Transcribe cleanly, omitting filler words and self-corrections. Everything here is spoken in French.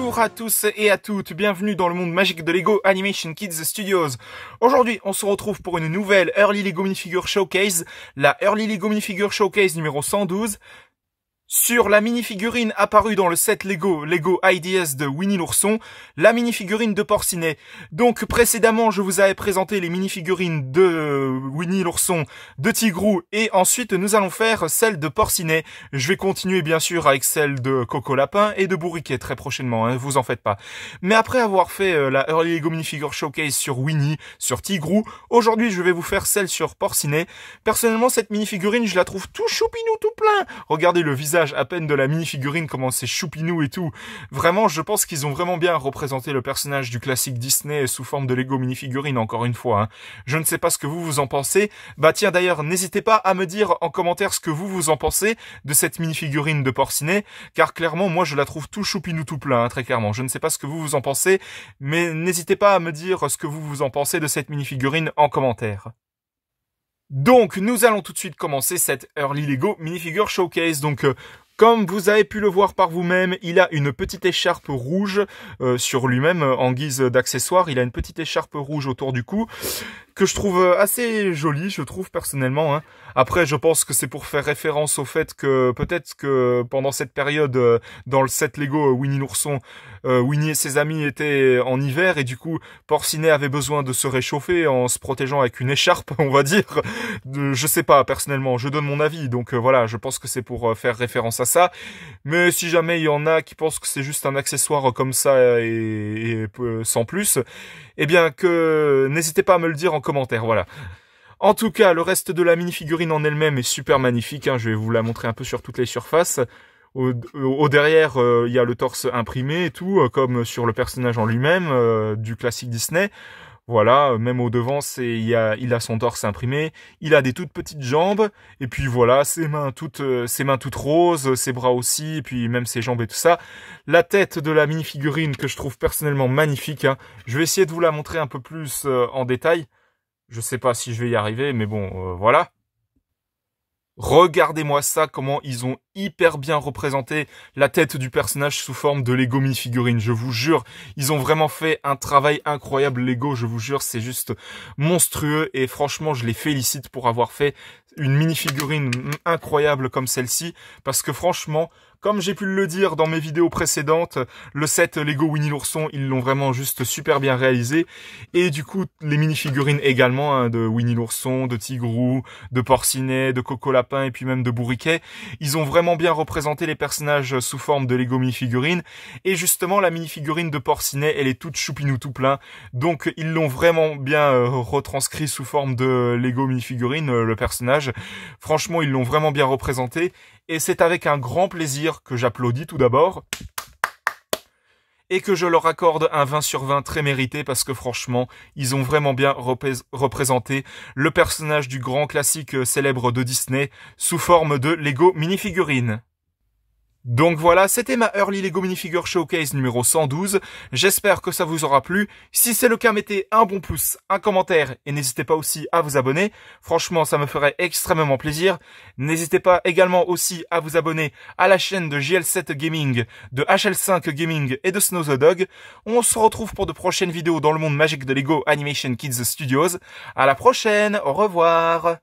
Bonjour à tous et à toutes, bienvenue dans le monde magique de Lego Animation Kids Studios. Aujourd'hui, on se retrouve pour une nouvelle Early Lego Minifigure Showcase, la Early Lego Minifigure Showcase numéro 112. Sur la minifigurine apparue dans le set Lego IDS de Winnie l'ourson, la minifigurine de Porcinet. Donc précédemment, je vous avais présenté les minifigurines de Winnie l'ourson, de Tigrou, et ensuite nous allons faire celle de Porcinet. Je vais continuer bien sûr avec celle de Coco Lapin et de Bourriquet très prochainement, hein, vous en faites pas. Mais après avoir fait la Early Lego Minifigure Showcase sur Winnie, sur Tigrou, aujourd'hui je vais vous faire celle sur Porcinet. Personnellement, cette minifigurine, je la trouve tout choupinou, tout plein. Regardez le visage à peine de la minifigurine, comment c'est choupinou et tout. Vraiment, je pense qu'ils ont vraiment bien représenté le personnage du classique Disney sous forme de Lego minifigurine, encore une fois. Hein. Je ne sais pas ce que vous en pensez. Bah tiens, d'ailleurs, n'hésitez pas à me dire en commentaire ce que vous en pensez de cette minifigurine de Porcinet, car clairement, moi, je la trouve tout choupinou, tout plein, hein, très clairement. Je ne sais pas ce que vous en pensez, mais n'hésitez pas à me dire ce que vous en pensez de cette minifigurine en commentaire. Donc, nous allons tout de suite commencer cette Early Lego Minifigure Showcase. Donc, comme vous avez pu le voir par vous-même, il a une petite écharpe rouge sur lui-même en guise d'accessoire. Il a une petite écharpe rouge autour du cou que je trouve assez jolie, je trouve personnellement. Hein. Après, je pense que c'est pour faire référence au fait que peut-être que pendant cette période, dans le set Lego Winnie l'ourson, Winnie et ses amis étaient en hiver et du coup, Porcinet avait besoin de se réchauffer en se protégeant avec une écharpe, on va dire. Je sais pas, personnellement, je donne mon avis. Donc voilà, je pense que c'est pour faire référence à ça. Mais si jamais il y en a qui pensent que c'est juste un accessoire comme ça et sans plus, eh bien que n'hésitez pas à me le dire en commentaire, voilà. En tout cas, le reste de la minifigurine en elle-même est super magnifique, hein, je vais vous la montrer un peu sur toutes les surfaces. Au derrière, il y a le torse imprimé et tout, comme sur le personnage en lui-même, du classique Disney. Voilà, même au devant, il a son torse imprimé, il a des toutes petites jambes, et puis voilà, ses mains toutes roses, ses bras aussi, et puis même ses jambes et tout ça. La tête de la minifigurine que je trouve personnellement magnifique, hein. Je vais essayer de vous la montrer un peu plus en détail. Je sais pas si je vais y arriver, mais bon, voilà. Regardez-moi ça, comment ils ont hyper bien représenté la tête du personnage sous forme de Lego minifigurine. Je vous jure, ils ont vraiment fait un travail incroyable Lego, je vous jure, c'est juste monstrueux et franchement, je les félicite pour avoir fait une minifigurine incroyable comme celle-ci parce que franchement, comme j'ai pu le dire dans mes vidéos précédentes, le set Lego Winnie l'ourson, ils l'ont vraiment juste super bien réalisé. Et du coup, les minifigurines également, hein, de Winnie l'ourson, de Tigrou, de Porcinet, de Coco Lapin et puis même de Bourriquet, ils ont vraiment bien représenté les personnages sous forme de Lego minifigurines. Et justement, la minifigurine de Porcinet, elle est toute choupinou tout plein. Donc, ils l'ont vraiment bien retranscrit sous forme de Lego minifigurine, le personnage. Franchement, ils l'ont vraiment bien représenté. Et c'est avec un grand plaisir que j'applaudis tout d'abord et que je leur accorde un 20 sur 20 très mérité parce que franchement, ils ont vraiment bien représenté le personnage du grand classique célèbre de Disney sous forme de Lego minifigurine. Donc voilà, c'était ma Early Lego Minifigure Showcase numéro 112. J'espère que ça vous aura plu. Si c'est le cas, mettez un bon pouce, un commentaire et n'hésitez pas aussi à vous abonner. Franchement, ça me ferait extrêmement plaisir. N'hésitez pas également aussi à vous abonner à la chaîne de JL7 Gaming, de HL5 Gaming et de Snow the Dog. On se retrouve pour de prochaines vidéos dans le monde magique de Lego Animation Kids Studios. À la prochaine, au revoir.